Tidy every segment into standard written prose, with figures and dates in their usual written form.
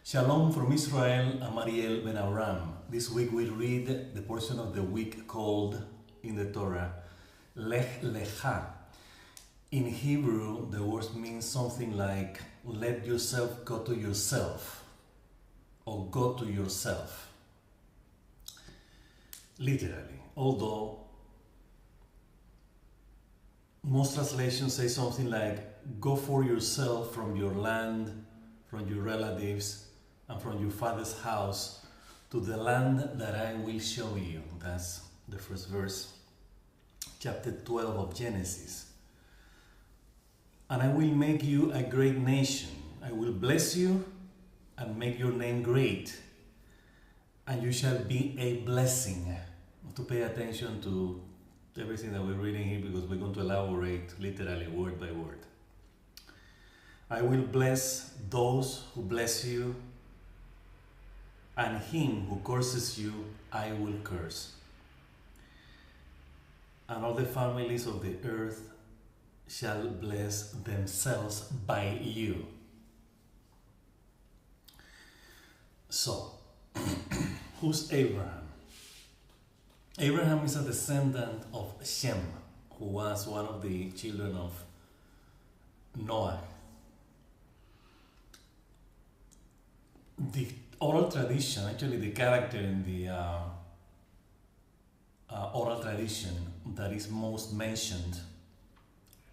Shalom from Israel, I'm Ariel Ben Aram. This week we read the portion of the week called in the Torah, Lech Lecha. In Hebrew, the word means something like let yourself go to yourself or go to yourself. Literally, although most translations say something like go for yourself from your land, from your relatives, and from your father's house to the land that I will show you. That's the first verse, chapter 12 of Genesis. And I will make you a great nation. I will bless you and make your name great, and you shall be a blessing. To pay attention to everything that we're reading here because we're going to elaborate literally word by word. I will bless those who bless you, and him who curses you I will curse. And all the families of the earth shall bless themselves by you. So, who's Abraham? Abraham is a descendant of Shem, who was one of the children of Noah. The oral tradition, actually the character in the oral tradition that is most mentioned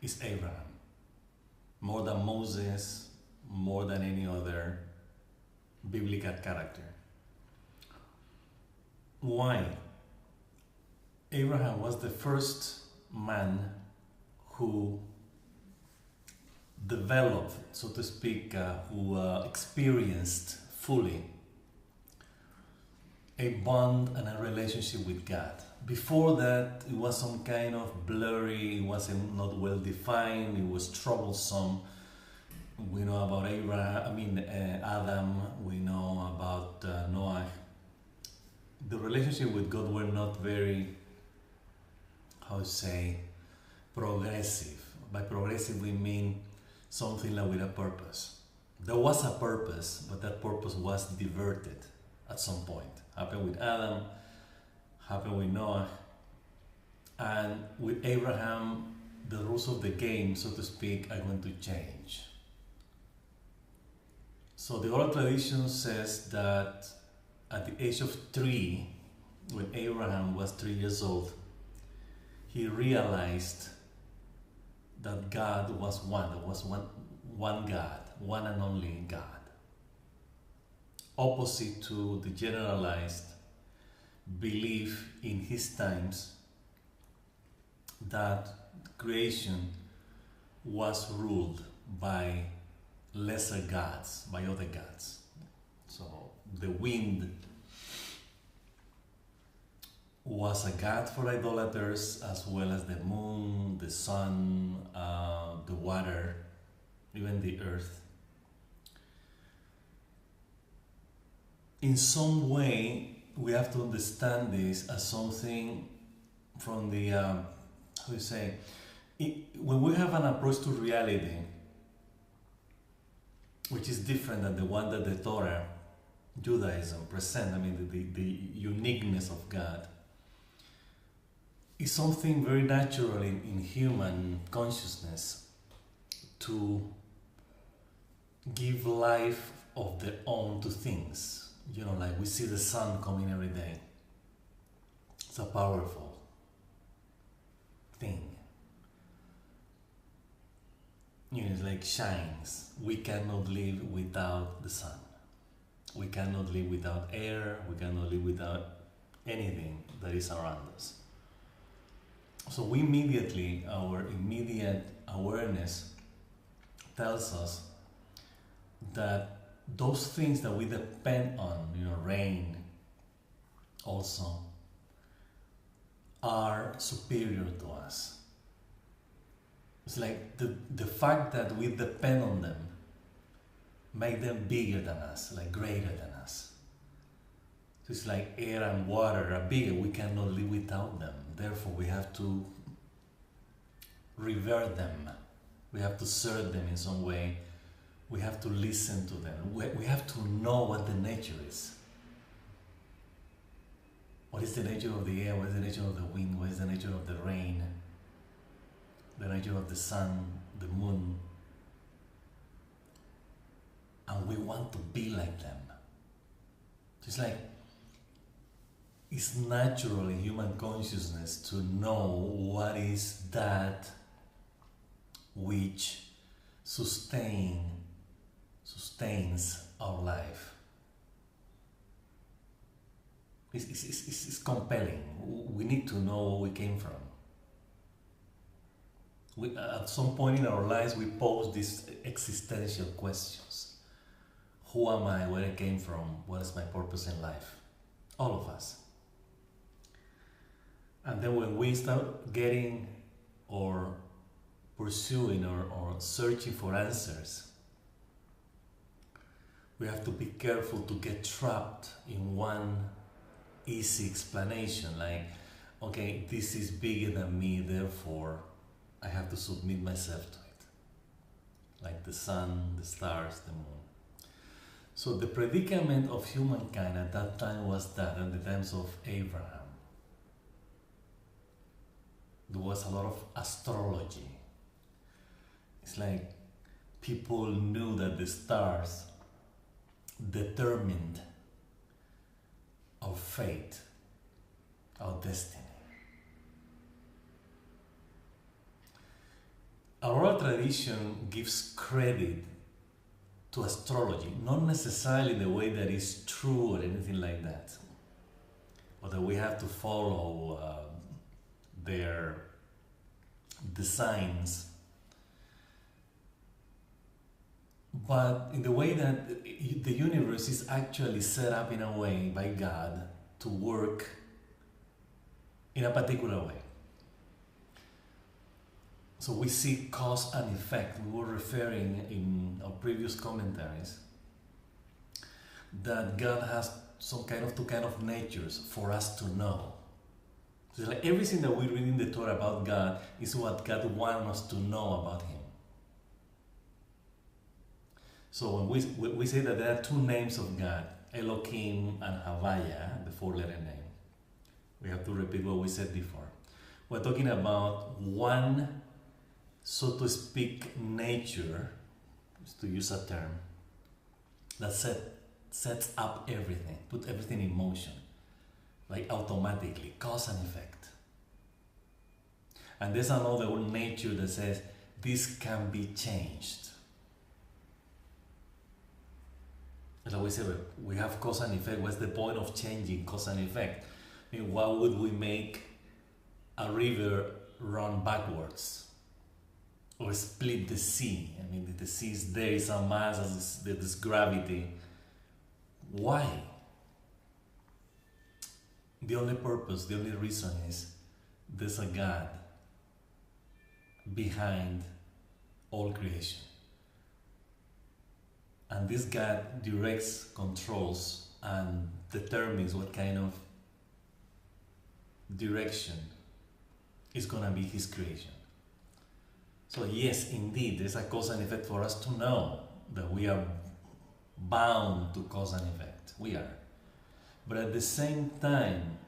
is Abraham. More than Moses, more than any other biblical character. Why? Abraham was the first man who developed, so to speak, who experienced fully a bond and a relationship with God. Before that, it was some kind of blurry, it wasn't not well defined, it was troublesome. We know about Adam, we know about Noah. The relationship with God were not very, progressive. By progressive we mean something like with a purpose. There was a purpose, but that purpose was diverted at some point. Happened with Adam, happened with Noah, and with Abraham, the rules of the game, so to speak, are going to change. So the oral tradition says that at the age of 3, when Abraham was 3 years old, he realized that God was one. There was one God, one and only God. Opposite to the generalized belief in his times that creation was ruled by lesser gods, by other gods. So the wind was a god for idolaters, as well as the moon, the sun, the water, even the earth. In some way, we have to understand this as something from the, when we have an approach to reality, which is different than the one that the Torah, Judaism present, the uniqueness of God, is something very natural in human consciousness to give life of their own to things. You know, like we see the sun coming every day. It's a powerful thing. You know, it's like shines. We cannot live without the sun. We cannot live without air. We cannot live without anything that is around us. So our immediate awareness tells us that those things that we depend on, rain also, are superior to us. It's like the fact that we depend on them make them bigger than us, like greater than us. So it's like air and water are bigger. We cannot live without them. Therefore, we have to revere them. We have to serve them in some way We have to listen to them. We have to know what the nature is. What is the nature of the air? What is the nature of the wind? What is the nature of the rain? The nature of the sun, the moon. And we want to be like them. It's like, it's natural in human consciousness to know what is that which sustains our life. It's compelling. We need to know where we came from. At some point in our lives, we pose these existential questions. Who am I? Where I came from? What is my purpose in life? All of us. And then when we start getting or pursuing or searching for answers, we have to be careful to get trapped in one easy explanation, like, okay, this is bigger than me, therefore I have to submit myself to it. Like the sun, the stars, the moon. So the predicament of humankind at that time was that, in the times of Abraham, there was a lot of astrology. It's like people knew that the stars determined our fate, our destiny. Our oral tradition gives credit to astrology, not necessarily the way that is true or anything like that, but that we have to follow their designs, but in the way that the universe is actually set up in a way by God to work in a particular way. So we see cause and effect. We were referring in our previous commentaries that God has some kind of two kind of natures for us to know. So like everything that we read in the Torah about God is what God wants us to know about Him. So when we say that there are two names of God, Elohim and Havaya, the four-letter name, we have to repeat what we said before. We're talking about one, so to speak, nature, to use a term, that sets up everything, put everything in motion, like automatically, cause and effect. And there's another nature that says this can be changed. Like we say, we have cause and effect. What's the point of changing cause and effect? I mean, why would we make a river run backwards or split the sea? I mean, the sea is there, it's a mass, there's gravity. Why? The only purpose, the only reason is there's a God behind all creation. And this God directs, controls, and determines what kind of direction is going to be His creation. So yes, indeed, there's a cause and effect for us to know that we are bound to cause and effect. We are. But at the same time,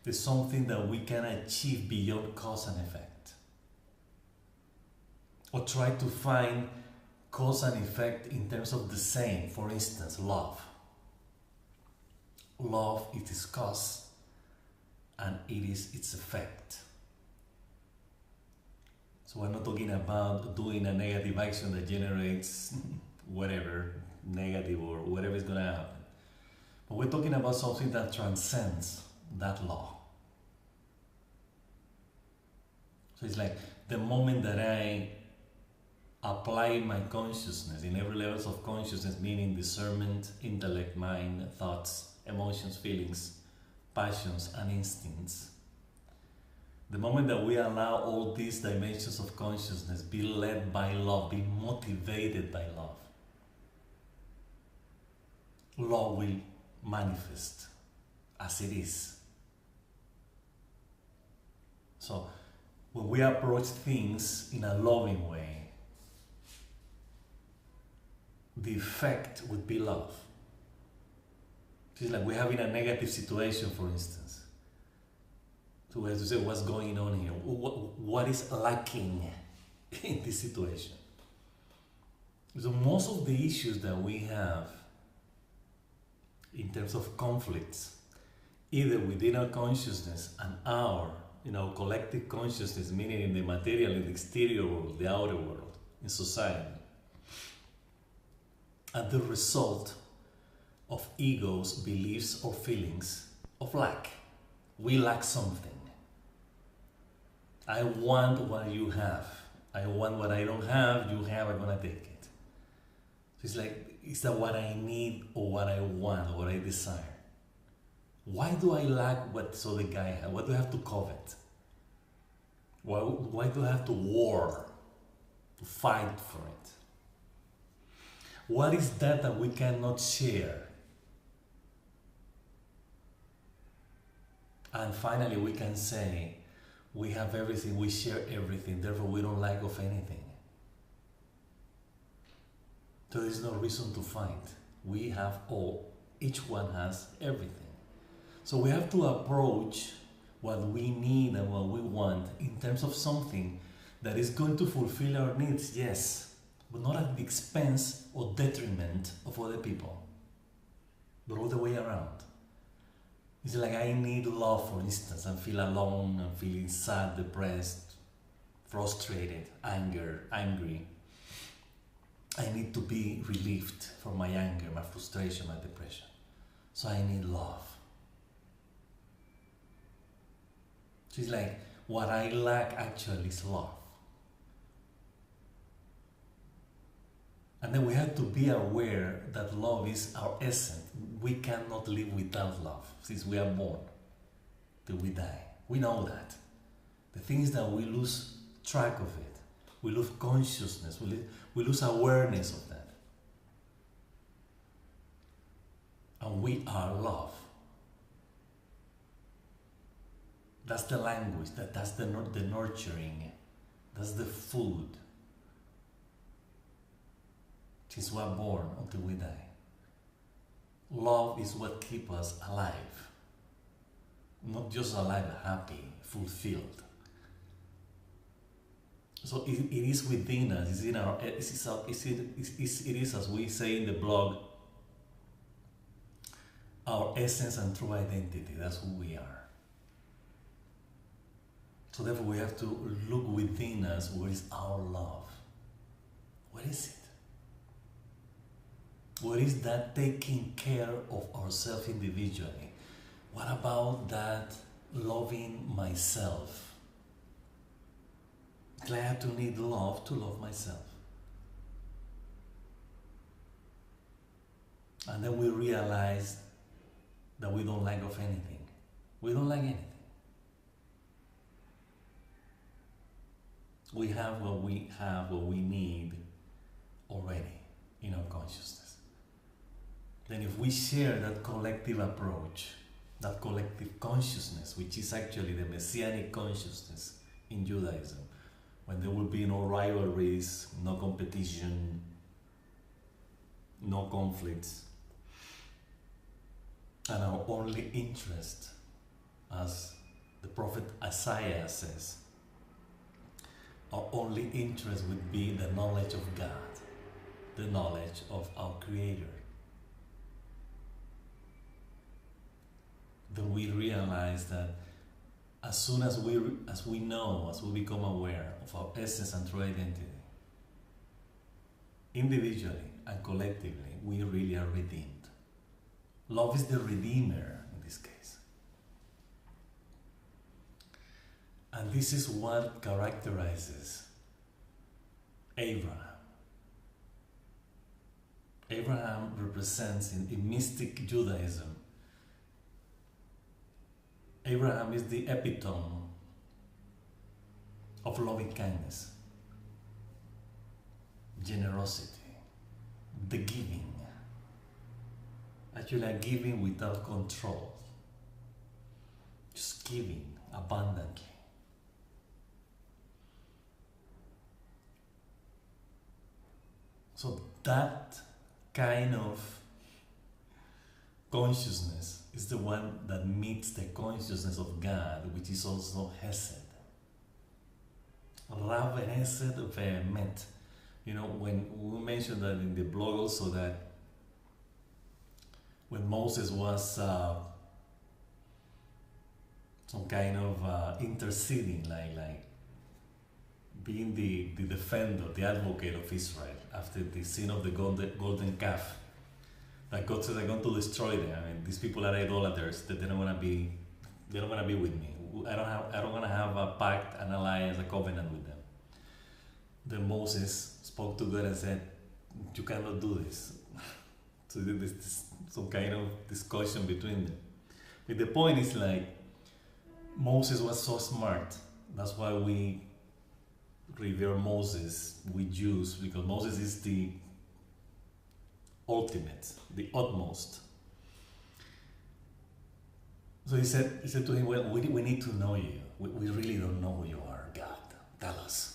there's something that we can achieve beyond cause and effect. Or try to find cause and effect in terms of the same. For instance, love. Love, it is cause and it is its effect. So we're not talking about doing a negative action that generates whatever, negative or whatever is going to happen. But we're talking about something that transcends that law. So it's like the moment that I apply my consciousness in every levels of consciousness, meaning discernment, intellect, mind, thoughts, emotions, feelings, passions, and instincts. The moment that we allow all these dimensions of consciousness be led by love, be motivated by love, love will manifest as it is. So when we approach things in a loving way, the effect would be love. It's like we're having a negative situation, for instance. So we have to say, what's going on here? What is lacking in this situation? So most of the issues that we have in terms of conflicts, either within our consciousness and our, collective consciousness, meaning in the material, in the exterior world, the outer world, in society, are the result of egos, beliefs, or feelings of lack. We lack something. I want what you have. I want what I don't have, you have, I'm gonna take it. So it's like, is that what I need or what I want or what I desire? Why do I lack what so the guy has? What do I have to covet? Why do I have to war, to fight for it? What is that we cannot share? And finally we can say, we have everything, we share everything, therefore we don't lack of anything. So there's no reason to fight. We have all, each one has everything. So we have to approach what we need and what we want in terms of something that is going to fulfill our needs, yes, but not at the expense or detriment of other people, but all the way around. It's like I need love, for instance, and feel alone, and feeling sad, depressed, frustrated, angry. I need to be relieved from my anger, my frustration, my depression. So I need love. So it's like what I lack actually is love. And then we have to be aware that love is our essence. We cannot live without love since we are born till we die. We know that. The thing is that we lose track of it. We lose consciousness. We lose awareness of that. And we are love. That's the language. That's the nurturing. That's the food. Since we are born until we die. Love is what keeps us alive. Not just alive, happy, fulfilled. So it is within us, it's in our, it is, as we say in the blog, our essence and true identity. That's who we are. So therefore we have to look within us. Where is our love? What is it? What is that taking care of ourselves individually? What about that loving myself? I have to need love to love myself. And then we realize that we don't lack of anything. We don't lack anything. We have what we need already in our consciousness. Then if we share that collective approach, that collective consciousness, which is actually the messianic consciousness in Judaism, when there will be no rivalries, no competition, no conflicts, and our only interest, as the prophet Isaiah says, our only interest would be the knowledge of God, the knowledge of our Creator. Then we realize that as soon as we become aware of our essence and true identity, individually and collectively, we really are redeemed. Love is the redeemer in this case. And this is what characterizes Abraham. Abraham represents in mystic Judaism, Abraham is the epitome of loving kindness, generosity, the giving. Actually, a giving without control, just giving abundantly. So that kind of consciousness is the one that meets the consciousness of God, which is also Hesed. Rav Hesed Ve'emet. You know, when we mentioned that in the blog also, that when Moses was some kind of interceding, like being the defender, the advocate of Israel after the sin of the golden calf, that God said, I'm going to destroy them. I mean, these people are idolaters, that they're not gonna be with me. I don't wanna have a pact, an alliance, a covenant with them. Then Moses spoke to God and said, you cannot do this. So this some kind of discussion between them. But the point is, like, Moses was so smart. That's why we revere Moses, we Jews, because Moses is the ultimate, the utmost. So he said to him, well, we need to know you. We really don't know who you are, God. Tell us.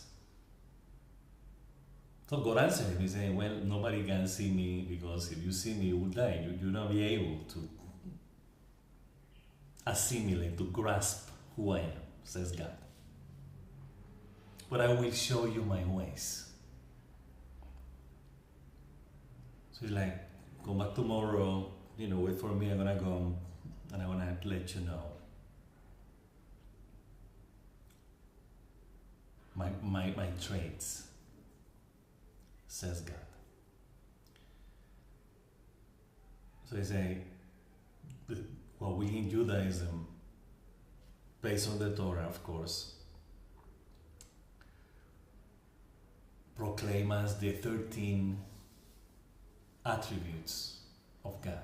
So God answered him. He said, well, nobody can see me, because if you see me, you will die. You'll not be able to assimilate, to grasp who I am, says God. But I will show you my ways. So he's like, come back tomorrow, wait for me, I'm gonna go and I'm gonna let you know my traits, says God. So he say, what we in Judaism, based on the Torah, of course, proclaim as the 13 attributes of God.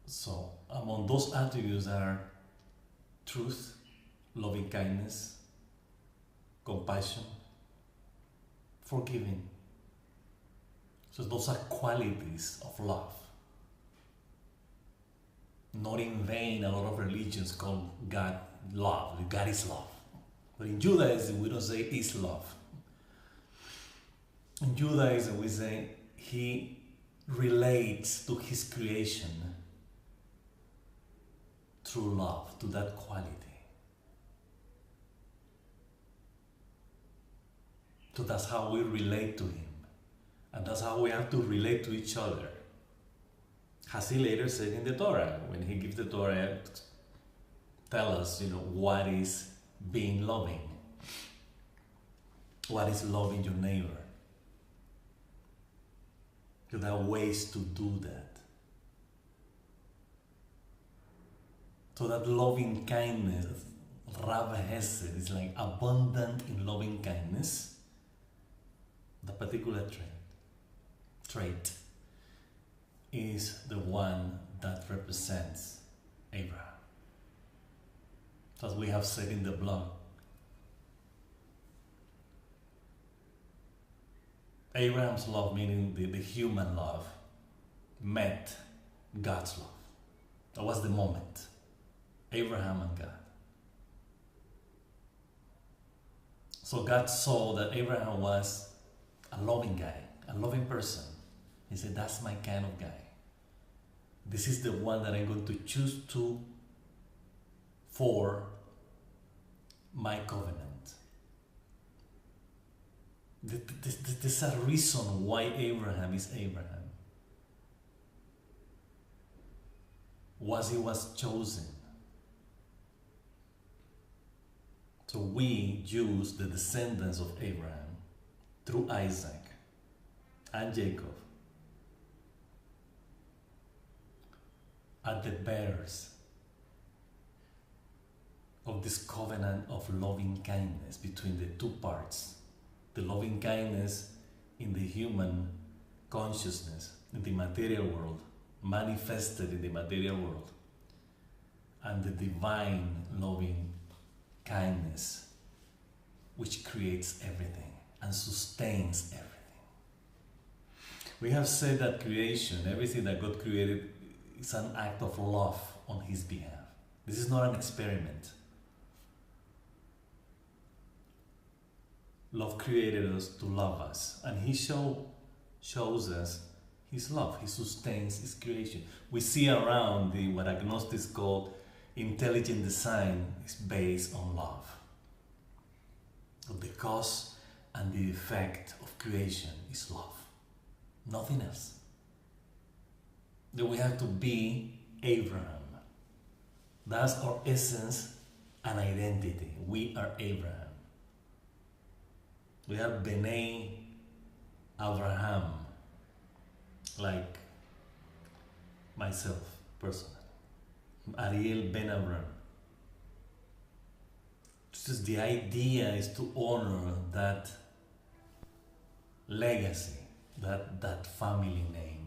So among those attributes are truth, loving kindness, compassion, forgiving. So those are qualities of love. Not in vain, a lot of religions call God love. God is love. But in Judaism, we don't say is love. In Judaism, we say he relates to his creation through love, to that quality. So that's how we relate to him. And that's how we have to relate to each other. As he later said in the Torah, when he gives the Torah, tell us, what is being loving. What is loving your neighbor? There are ways to do that. So that loving kindness, Rav Hesed, is like abundant in loving kindness. The particular trait is the one that represents Abraham. As we have said in the blog, Abraham's love, meaning the human love, met God's love. That was the moment. Abraham and God. So God saw that Abraham was a loving guy, a loving person. He said, that's my kind of guy. This is the one that I'm going to choose for my covenant. There's a reason why Abraham is Abraham. He was chosen. So we Jews, the descendants of Abraham, through Isaac and Jacob, are the bearers of this covenant of loving kindness between the two parts. The loving kindness in the human consciousness, in the material world, manifested in the material world, and the divine loving kindness which creates everything and sustains everything. We have said that creation, everything that God created, is an act of love on his behalf. This is not an experiment. Love created us to love us, and he showed shows us his love. He sustains his creation. We see around what agnostics call intelligent design is based on love. The cause and the effect of creation is love. Nothing else. That we have to be Abraham. That's our essence and identity. We are Abraham. We are B'nai Abraham, like myself personally. Ariel Ben Abraham. Just the idea is to honor that legacy, that family name.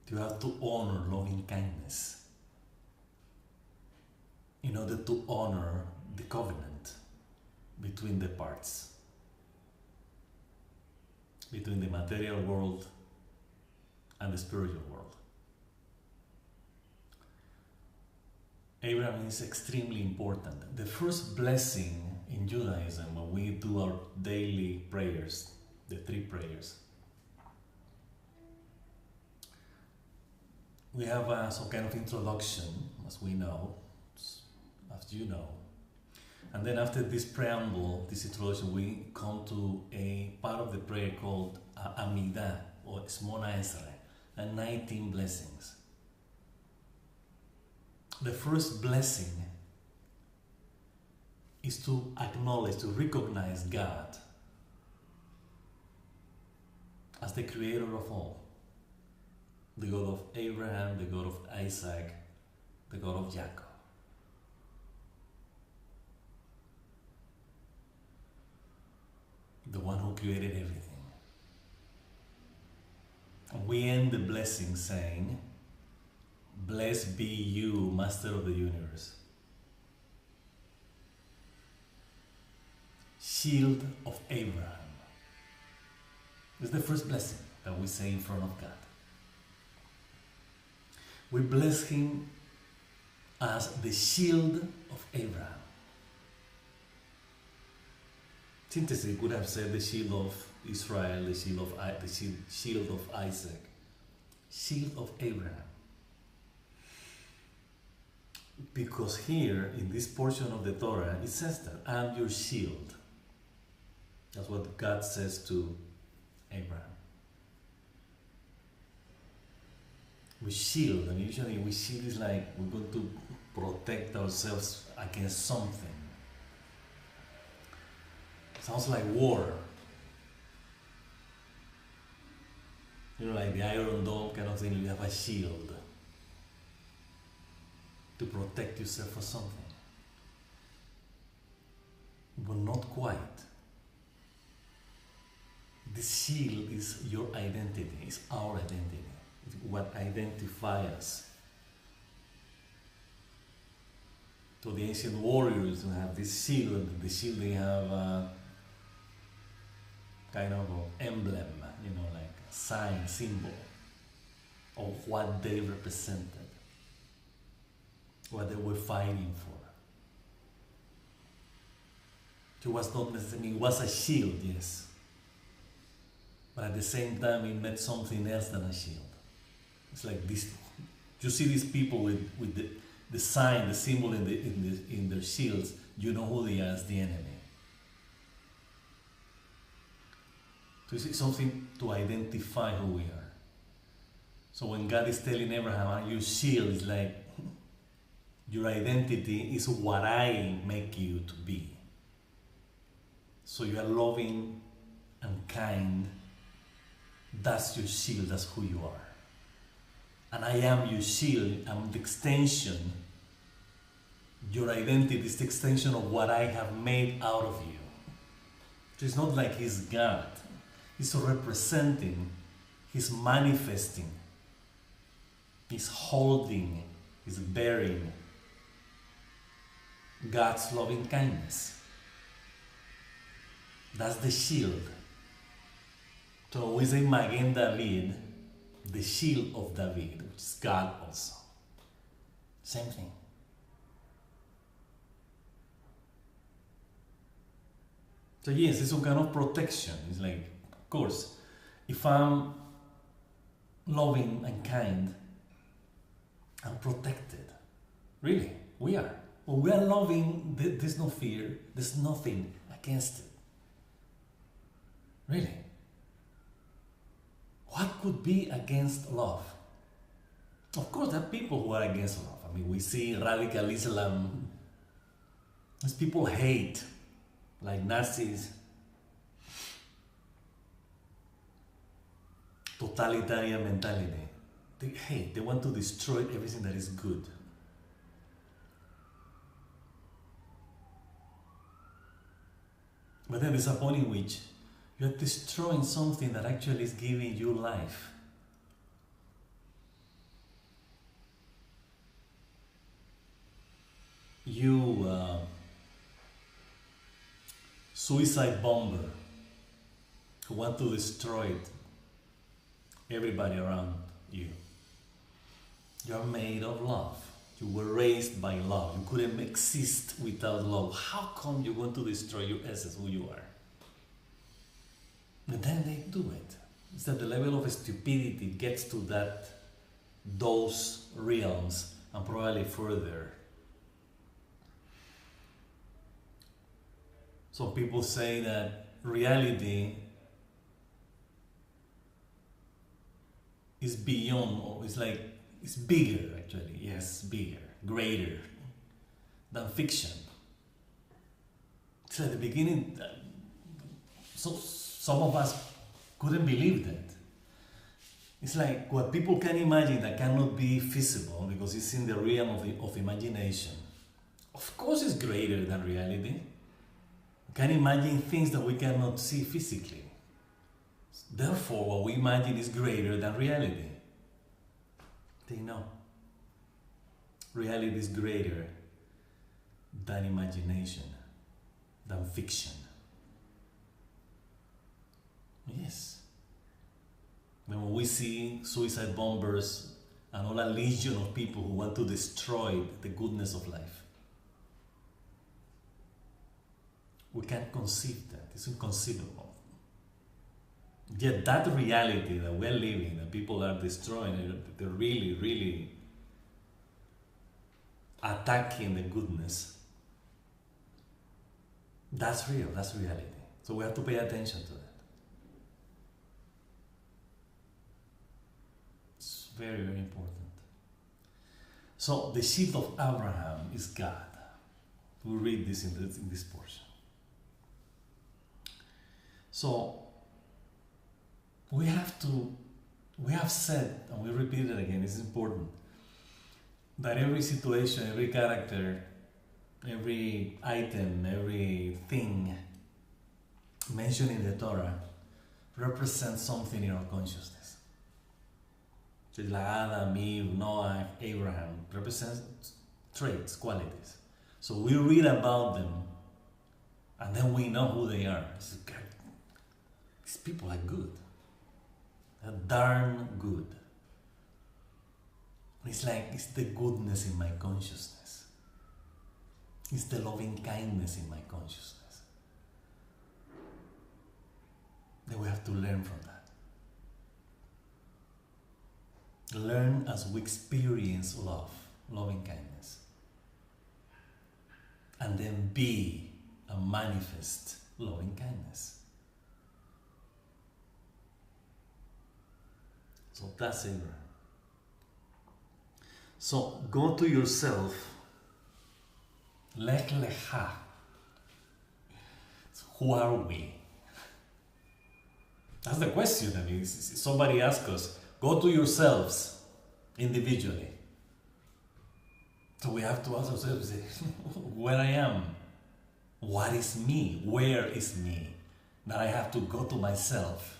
You have to honor loving kindness in order to honor the covenant between the parts, between the material world and the spiritual world. Abraham is extremely important. The first blessing in Judaism, when we do our daily prayers, the 3 prayers, we have some kind of introduction, as we know, as you know. And then after this preamble, this introduction, we come to a part of the prayer called Amidah, or Shmona Esrei, and 19 blessings. The first blessing is to acknowledge, to recognize God as the creator of all. The God of Abraham, the God of Isaac, the God of Jacob. The one who created everything. And we end the blessing saying, "Blessed be you, Master of the universe, Shield of Abraham." This is the first blessing that we say in front of God. We bless him as the shield of Abraham. Synthesis could have said the shield of Israel, the shield of Isaac, shield of Abraham. Because here, in this portion of the Torah, it says that, "I'm your shield." That's what God says to Abraham. We shield, and usually we shield is like we're going to protect ourselves against something. Sounds like war. You know, like the Iron Dome kind of thing, you have a shield to protect yourself for something. But not quite. This shield is your identity, it's our identity. It's what identifies us. So the ancient warriors have this shield, and the shield they have kind of an emblem, you know, like a sign, symbol of what they represented, what they were fighting for. It was not necessarily, it was a shield, yes, but at the same time it meant something else than a shield. It's like this, you see these people with the sign, the symbol in their shields, you know who they are as the enemy. So it's something to identify who we are. So when God is telling Abraham, "Your shield," is like, your identity is what I make you to be. So you are loving and kind. That's your shield, that's who you are. And I am your shield, I'm the extension. Your identity is the extension of what I have made out of you. So it's not like he's God. He's representing, he's manifesting, he's holding, he's bearing God's loving kindness. That's the shield. So we say Magen David, the shield of David, which is God also. Same thing. So yes, it's some kind of protection. It's like, of course, if I'm loving and kind, I'm protected. Really, we are. When we are loving, there's no fear, there's nothing against it. Really. What could be against love? Of course, there are people who are against love. I mean, we see radical Islam. These people hate, like Nazis, totalitarian mentality. They hate, they want to destroy everything that is good. But then there's a point in which you're destroying something that actually is giving you life. You, suicide bomber, who want to destroy everybody around you. You're made of love. You were raised by love. You couldn't exist without love. How come you want to destroy your essence, who you are? And then they do it. It's that the level of stupidity gets to those realms and probably further. Some people say that reality is beyond, or it's bigger actually, yes, bigger, greater than fiction. So at the beginning, so some of us couldn't believe that. It's like what people can imagine that cannot be feasible because it's in the realm of imagination. Of course it's greater than reality. We can imagine things that we cannot see physically. Therefore, what we imagine is greater than reality. They know. Reality is greater than imagination, than fiction. Yes. When we see suicide bombers and all a legion of people who want to destroy the goodness of life, we can't conceive that. It's inconceivable. Yet that reality that we're living, that people are destroying, they're really, really attacking the goodness, that's real, that's reality. So we have to pay attention to that. It's very, very important. So the shield of Abraham is God. We'll read this in this portion. So we have said, and we repeat it again, it's important, that every situation, every character, every item, everything mentioned in the Torah represents something in our consciousness. So like Adam, Eve, Noah, Abraham represents traits, qualities. So we read about them and then we know who they are. These people are good. They're darn good. It's like, it's the goodness in my consciousness. It's the loving kindness in my consciousness. Then we have to learn from that. Learn as we experience love, loving kindness. And then be and manifest loving kindness. So that's Abraham. So go to yourself. Lech Lecha. So who are we? That's the question. I mean, somebody asks us, go to yourselves individually. So we have to ask ourselves, where I am. What is me? Where is me? That I have to go to myself.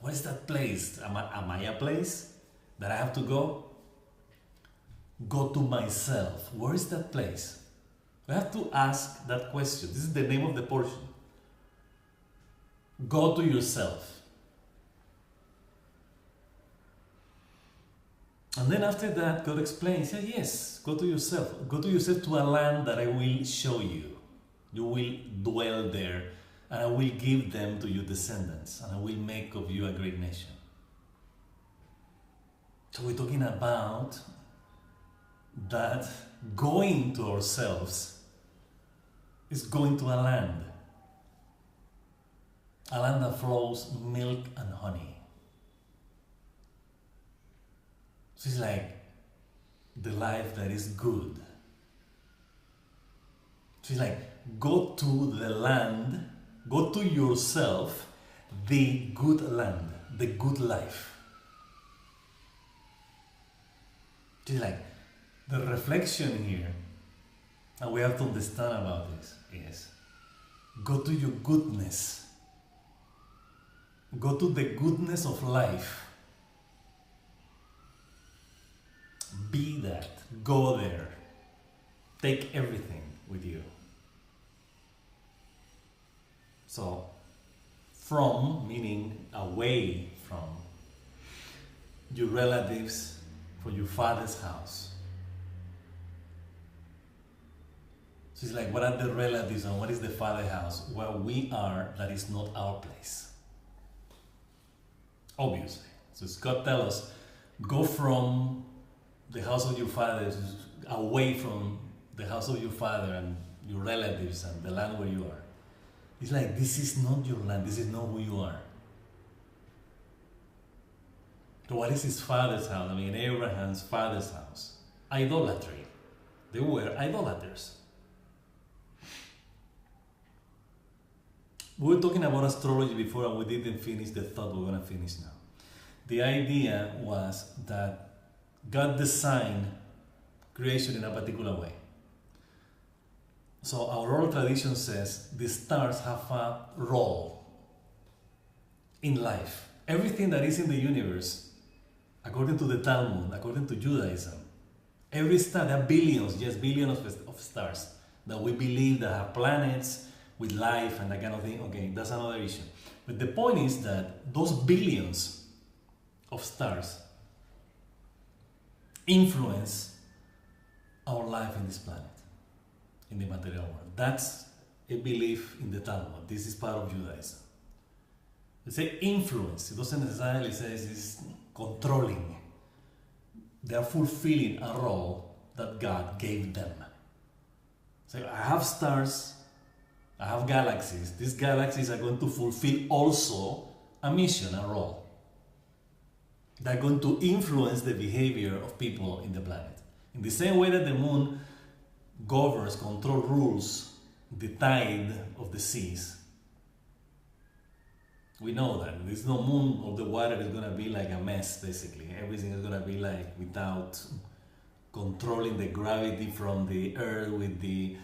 What is that place? Am I a place that I have to go? Go to myself. Where is that place? We have to ask that question. This is the name of the portion. Go to yourself. And then after that, God explains, yes, go to yourself. Go to yourself to a land that I will show you. You will dwell there and I will give them to your descendants, and I will make of you a great nation. So we're talking about that going to ourselves is going to a land that flows milk and honey. So it's like the life that is good. So it's like, go to the land, go to yourself, the good land, the good life. It's like, the reflection here, and we have to understand about this, is go to your goodness. Go to the goodness of life. Be that. Go there. Take everything with you. So, from, meaning away from your relatives, from your father's house. So it's like, what are the relatives and what is the father's house? Where we are, that is not our place. Obviously. So God tells us, go from the house of your fathers, away from the house of your father and your relatives and the land where you are. It's like, this is not your land, this is not who you are. So what is his father's house? I mean, Abraham's father's house. Idolatry. They were idolaters. We were talking about astrology before and we didn't finish the thought we're going to finish now. The idea was that God designed creation in a particular way. So our oral tradition says the stars have a role in life. Everything that is in the universe, according to the Talmud, according to Judaism, every star, there are billions, yes, billions of stars that we believe that have planets with life and that kind of thing. Okay, that's another issue. But the point is that those billions of stars influence our life in this planet, in the material world. That's a belief in the Talmud. This is part of Judaism. They say influence. It doesn't necessarily say it's controlling. They are fulfilling a role that God gave them. So I have stars, I have galaxies. These galaxies are going to fulfill also a mission, a role. They're going to influence the behavior of people in the planet. In the same way that the moon governs, controls, rules the tide of the seas. We know that there's no moon or the water is going to be like a mess, basically. Everything is going to be like without controlling the gravity from the earth with the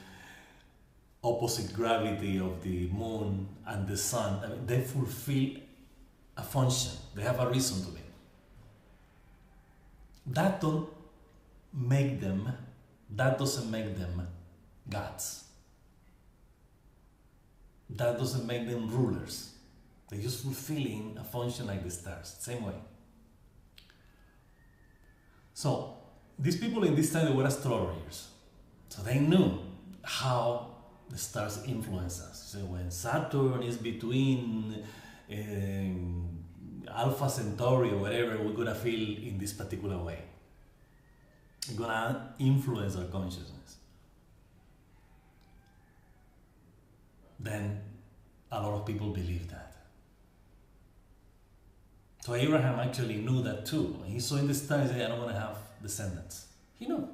opposite gravity of the moon and the sun. I mean, they fulfill a function. They have a reason to be. That doesn't make them gods. That doesn't make them rulers. They're just fulfilling a function like the stars, same way. So, these people in this time, they were astrologers. So they knew how the stars influence us. So when Saturn is between Alpha Centauri or whatever, we're going to feel in this particular way. It's going to influence our consciousness. Then a lot of people believe that. So Abraham actually knew that too. When he saw in the stars, he said, I don't want to have descendants. He knew.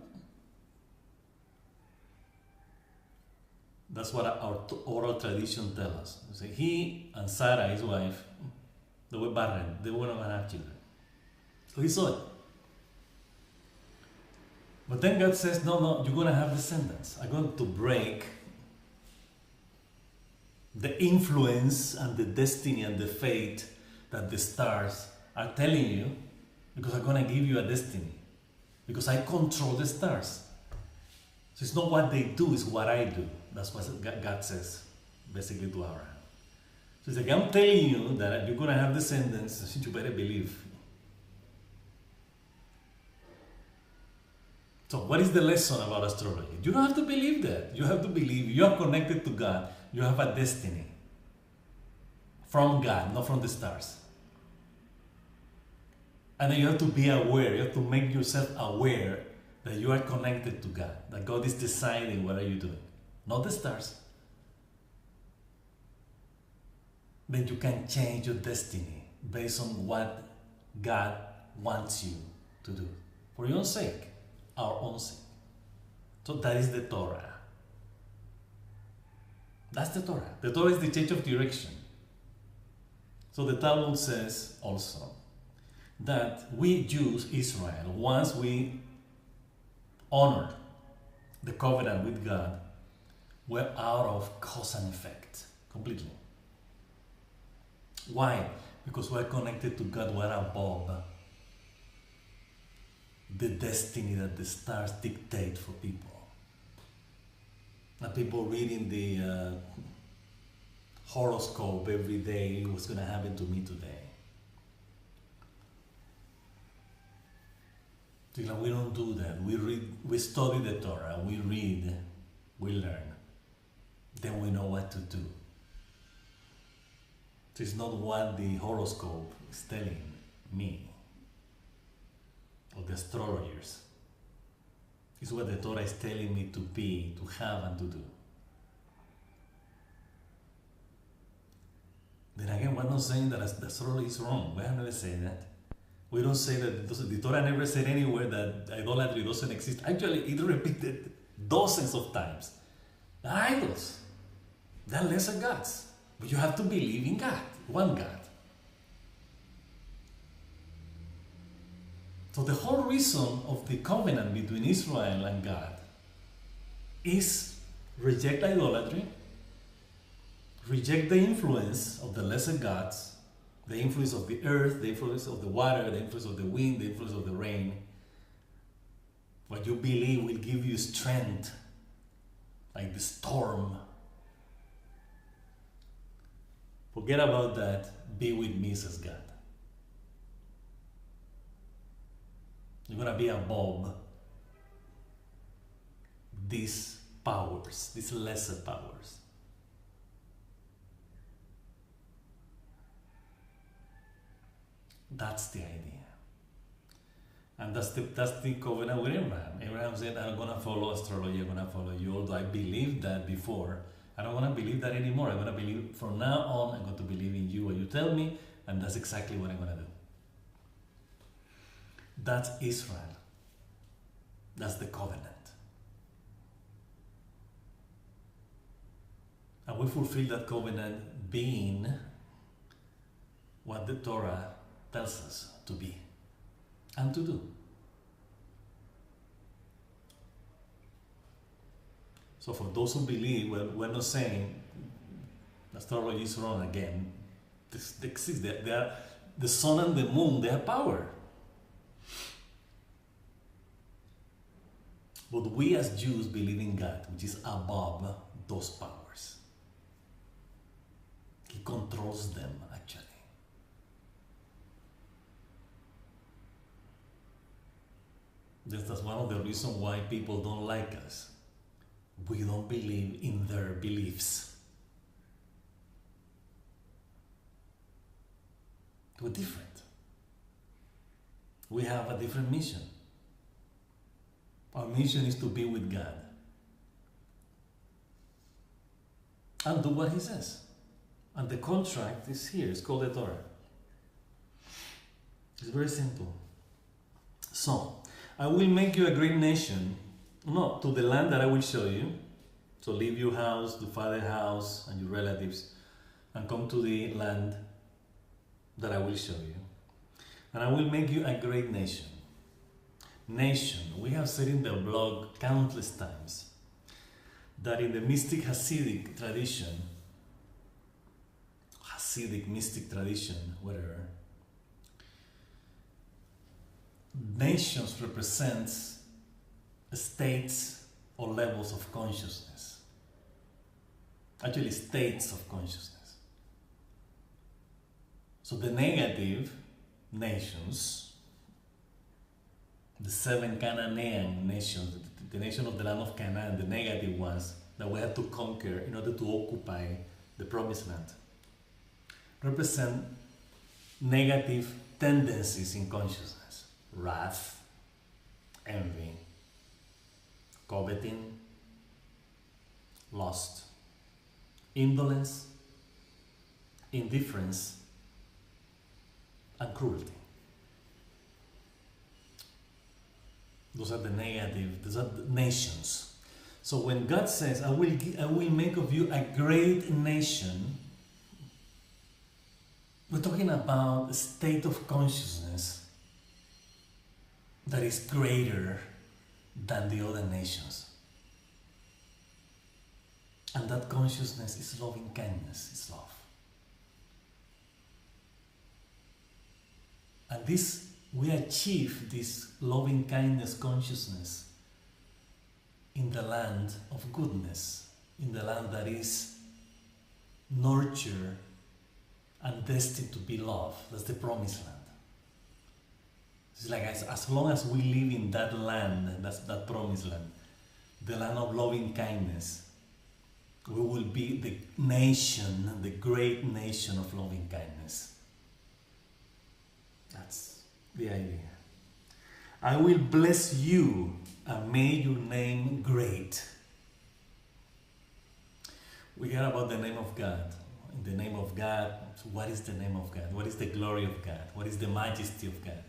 That's what our oral tradition tells us. So he and Sarah, his wife, they were barren. They weren't going to have children. So he saw it. But then God says, no, you're going to have descendants. I'm going to break the influence and the destiny and the fate that the stars are telling you, because I'm going to give you a destiny. Because I control the stars. So it's not what they do, it's what I do. That's what God says, basically, to Abraham. So it's like, I'm telling you that you're going to have descendants, so you better believe. So what is the lesson about astrology? You don't have to believe that. You have to believe you are connected to God. You have a destiny. from God, not from the stars. And then you have to be aware, you have to make yourself aware that you are connected to God, that God is deciding what are you doing, not the stars. Then you can change your destiny based on what God wants you to do, for your own sake, our own sake. So that is the Torah. That's the Torah. The Torah is the change of direction. So the Talmud says also that we Jews, Israel, once we honored the covenant with God, we're out of cause and effect completely. Why? Because we're connected to God, we're above the destiny that the stars dictate for people. And people reading the horoscope every day, what's going to happen to me today. So, we don't do that. We read, we study the Torah, we read, we learn. Then we know what to do. So it's not what the horoscope is telling me, or the astrologers. It's what the Torah is telling me to be, to have, and to do. Then again, we're not saying that the astrology is wrong. We have never said that. We don't say that the Torah never said anywhere that idolatry doesn't exist. Actually, it repeated dozens of times. They're idols. They're lesser gods. But you have to believe in God, one God. So the whole reason of the covenant between Israel and God is reject idolatry, reject the influence of the lesser gods, the influence of the earth, the influence of the water, the influence of the wind, the influence of the rain. What you believe will give you strength, like the storm. Forget about that. Be with me, says God. You're going to be above these powers, these lesser powers. That's the idea. And that's the covenant with Abraham. Abraham said, I'm going to follow astrology, I'm going to follow you. Although I believed that before, I don't want to believe that anymore. I'm going to believe, from now on, I'm going to believe in you, what you tell me, and that's exactly what I'm going to do. That's Israel. That's the covenant. And we fulfill that covenant being what the Torah tells us to be and to do. So for those who believe, well, we're not saying astrology is wrong again. They exist. They are, the sun and the moon, they have power. But we as Jews believe in God, which is above those powers. He controls them, actually. That's one of the reasons why people don't like us. We don't believe in their beliefs. We're different. We have a different mission. Our mission is to be with God and do what He says. And the contract is here. It's called the Torah. It's very simple. So, I will make you a great nation, to the land that I will show you. So leave your house, the father's house, and your relatives, and come to the land that I will show you. And I will make you a great nation. Nation, we have said in the blog countless times that in the mystic Hasidic tradition, mystic tradition, whatever, nations represents states or levels of consciousness. Actually, states of consciousness. So the negative nations, the 7 Canaan nations, the nation of the land of Canaan, the negative ones that we had to conquer in order to occupy the promised land. represent negative tendencies in consciousness: wrath, envy, coveting, lust, indolence, indifference, and cruelty. Those are the negative, those are the nations. So when God says, I will make of you a great nation, we're talking about a state of consciousness that is greater than the other nations. And that consciousness is loving kindness, is love. And this, we achieve this loving kindness consciousness in the land of goodness, in the land that is nurtured and destined to be loved. That's the promised land. It's like as long as we live in that land, that's that promised land, the land of loving kindness, we will be the nation, the great nation of loving kindness. That's the idea. I will bless you and make your name great. We hear about the name of God. In the name of God, what is the name of God? What is the glory of God? What is the majesty of God?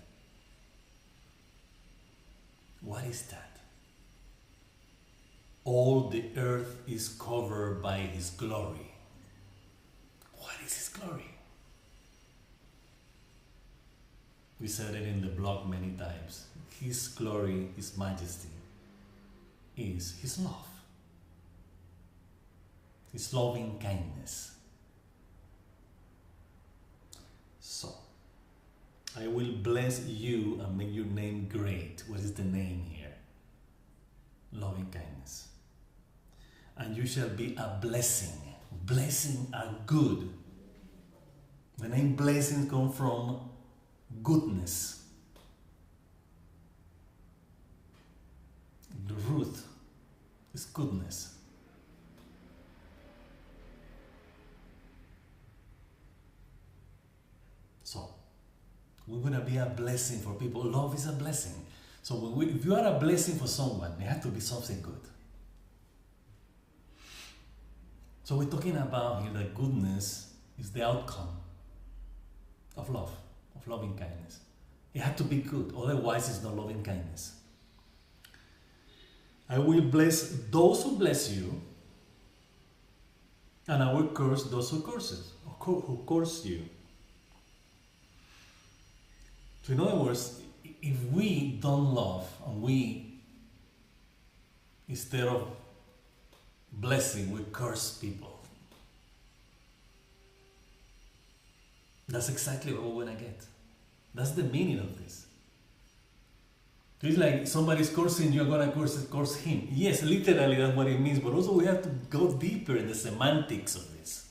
What is that? All the earth is covered by His glory. What is His glory? We said it in the blog many times. His glory, His majesty, is His love. His loving kindness. So, I will bless you and make your name great. What is the name here? Loving kindness. And you shall be a blessing. Blessing are good. The name blessing comes from goodness. The root is goodness. So, we're going to be a blessing for people. Love is a blessing. So if you are a blessing for someone, it has to be something good. So we're talking about here that goodness is the outcome of love, of loving kindness. It has to be good, otherwise it's not loving kindness. I will bless those who bless you, and I will curse those who curse you. So in other words, if we don't love and we, instead of blessing, we curse people, that's exactly what we're going to get. That's the meaning of this. It's like somebody's cursing, you're going to curse him. Yes, literally that's what it means, but also we have to go deeper in the semantics of this.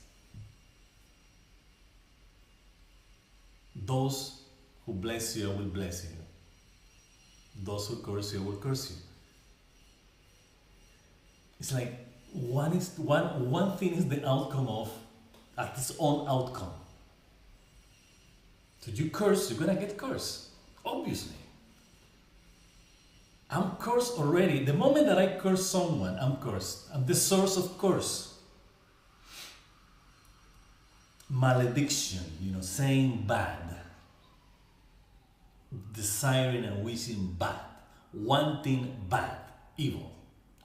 Those who bless you, I will bless you. Those who curse you, I will curse you. It's like one thing is the outcome of its own outcome. So you curse, you're gonna get cursed, obviously. I'm cursed already. The moment that I curse someone, I'm cursed. I'm the source of curse. Malediction, saying bad. Desiring and wishing bad. Wanting bad. Evil.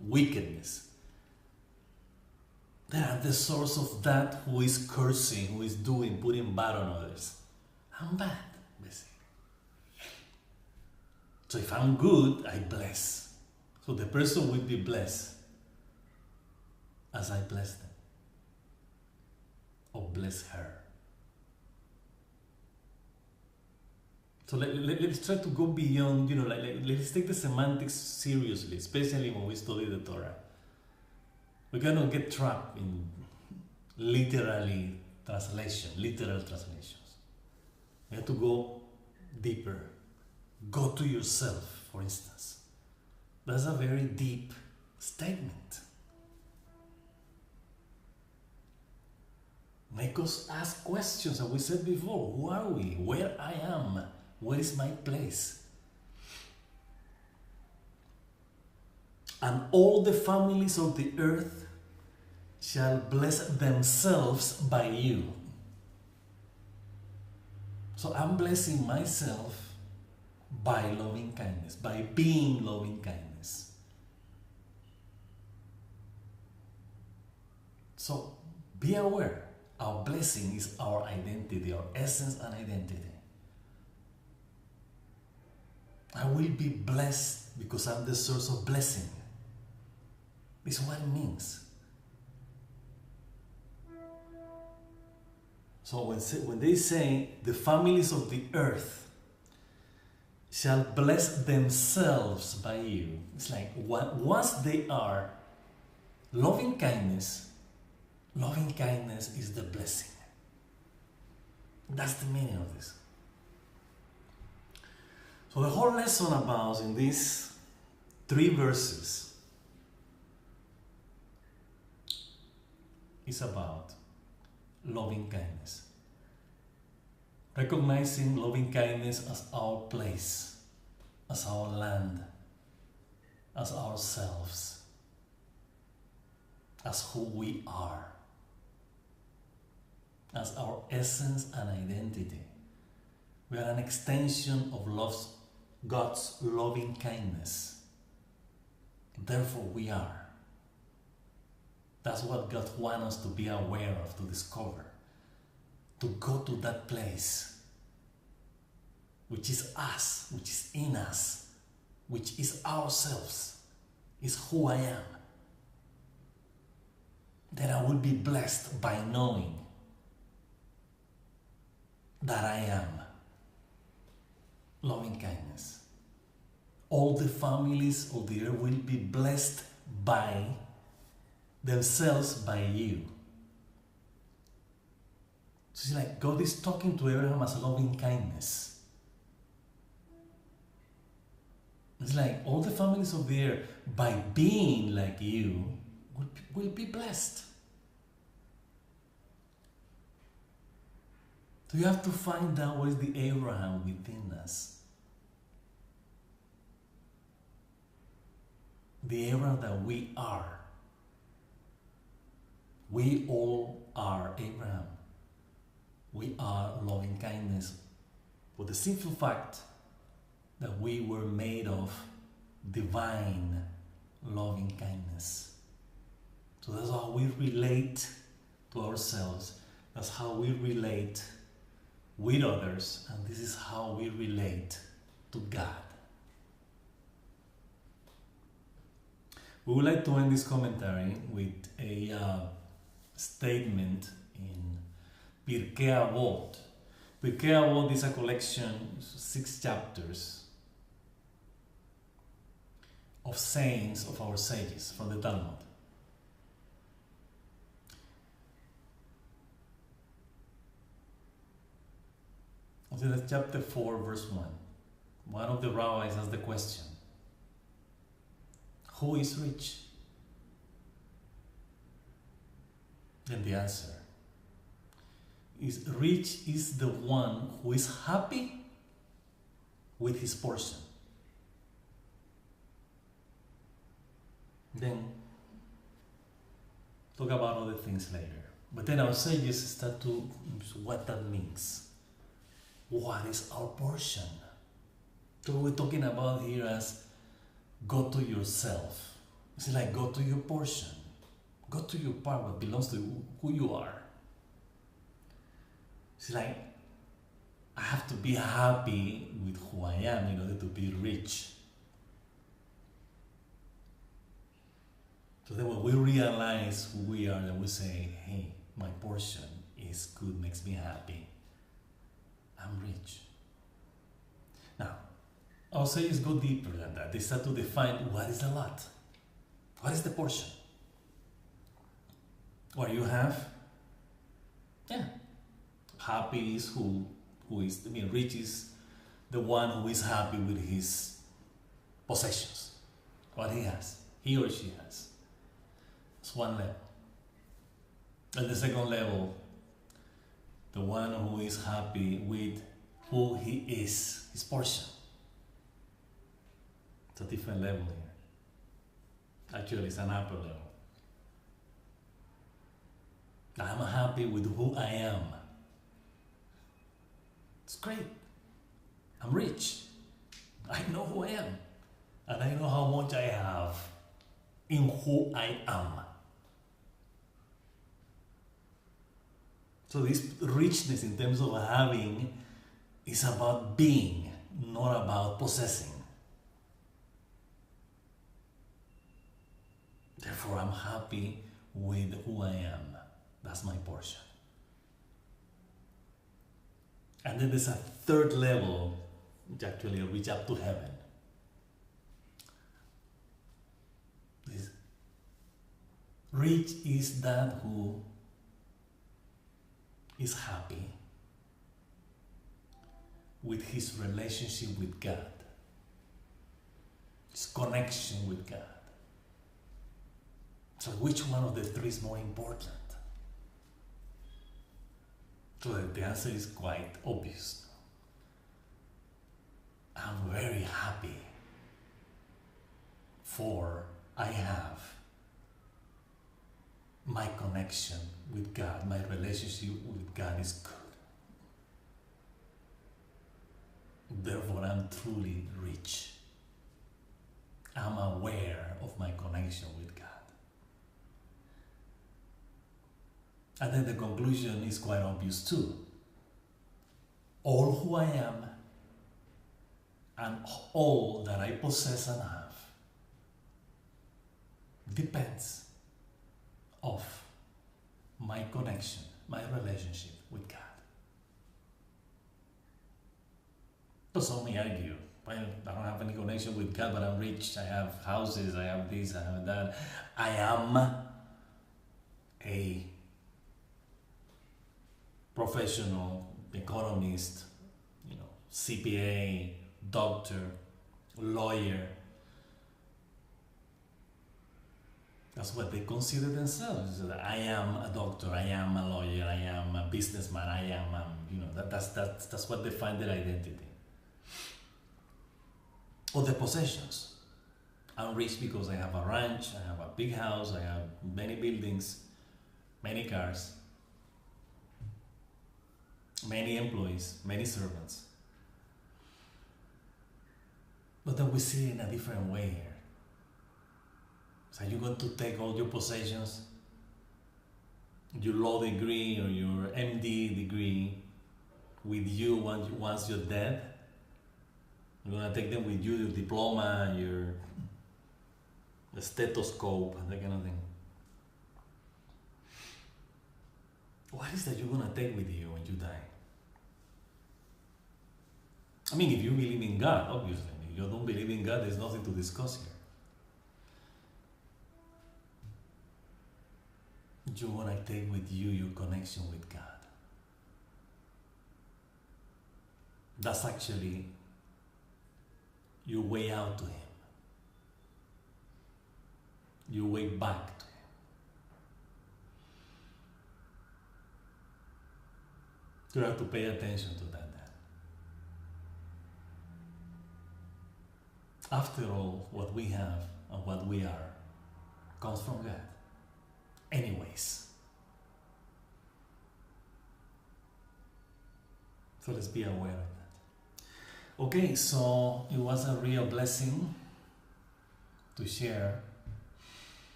Wickedness. They are the source of that who is cursing, who is putting bad on others. I'm bad, basically. So if I'm good, I bless. So the person will be blessed as I bless them. Or bless her. So let's try to go beyond, let's take the semantics seriously, especially when we study the Torah. We cannot get trapped in literal translations. You have to go deeper. Go to yourself, for instance. That's a very deep statement. make us ask questions. And we said before, who are we? Where I am? Where is my place? And all the families of the earth shall bless themselves by you. So I'm blessing myself by loving kindness, by being loving kindness. So be aware, our blessing is our identity, our essence and identity. I will be blessed because I'm the source of blessing. This is what it means. So when they say the families of the earth shall bless themselves by you, it's like once they are loving kindness is the blessing. That's the meaning of this. So the whole lesson about in these 3 verses is about loving kindness. Recognizing loving kindness as our place, as our land, as ourselves, as who we are, as our essence and identity. We are an extension of God's loving kindness. Therefore we are. That's what God wants us to be aware of, to discover, to go to that place, which is us, which is in us, which is ourselves, is who I am. Then I will be blessed by knowing that I am loving kindness. All the families of the earth will be blessed by themselves by you. So it's like God is talking to Abraham as loving kindness. It's like all the families of the earth, by being like you, will be blessed. So you have to find out what is the Abraham within us. The Abraham that we are. We all are Abraham. We are loving kindness. For the simple fact that we were made of divine loving kindness. So that's how we relate to ourselves. That's how we relate with others. And this is how we relate to God. We would like to end this commentary with a statement in Pirkei Avot. Pirkei Avot is a collection, 6 chapters of sayings of our sages from the Talmud. So that's chapter 4, verse 1. One of the rabbis asked the question, who is rich? Then the answer is, rich is the one who is happy with his portion. Then talk about other things later. But then our sages start to what that means. What is our portion? So we're talking about here as go to yourself. It's like go to your portion. Go to your part, what belongs to who you are. It's like I have to be happy with who I am in order to be rich. So then when we realize who we are, then we say, hey, my portion is good, makes me happy. I'm rich. Now, our sages go deeper than that. They start to define what is a lot. What is the portion? What you have? Yeah. Happy is who is, rich is the one who is happy with his possessions. What he has. He or she has. It's one level. And the second level the one who is happy with who he is, his portion. It's a different level here. Actually, it's an upper level. I'm happy with who I am. It's great. I'm rich. I know who I am. And I know how much I have in who I am. So this richness in terms of having is about being, not about possessing. Therefore, I'm happy with who I am. That's my portion. And then there's a third level, which actually reach up to heaven. This rich is that who is happy with his relationship with God, his connection with God. So which one of the three is more important? So the answer is quite obvious. I'm very happy for I have my connection with God, my relationship with God is good. Therefore, I'm truly rich. I'm aware of my connection with God. And then the conclusion is quite obvious too. All who I am and all that I possess and have depends of my connection, my relationship with God. So some may argue, well, I don't have any connection with God, but I'm rich, I have houses, I have this, I have that. I am a professional, economist, CPA, doctor, lawyer. That's what they consider themselves. I am a doctor, I am a lawyer, I am a businessman, I am, that's what defines their identity. Or their possessions. I'm rich because I have a ranch, I have a big house, I have many buildings, many cars, many employees, many servants. But then we see it in a different way here. So you're going to take all your possessions, your law degree or your MD degree with you once you're dead. You're going to take them with you, your diploma, your stethoscope, that kind of thing. What is that you're going to take with you when you die? I mean, if you believe in God, obviously. If you don't believe in God, there's nothing to discuss here. You want to take with you your connection with God. That's actually your way out to Him. Your way back to Him. You have to pay attention to that then. After all, what we have and what we are comes from God. Anyways. So let's be aware of that. Okay, so it was a real blessing to share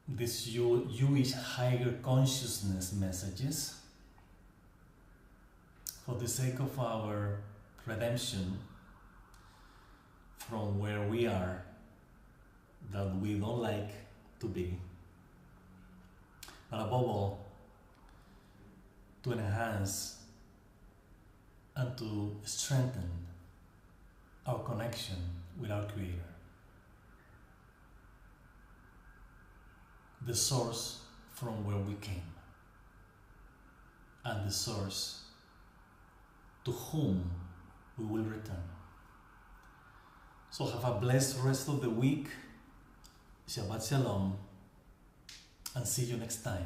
these Jewish higher consciousness messages for the sake of our redemption from where we are that we don't like to be. But above all, to enhance and to strengthen our connection with our Creator, the source from where we came, and the source to whom we will return. So have a blessed rest of the week. Shabbat Shalom, and see you next time.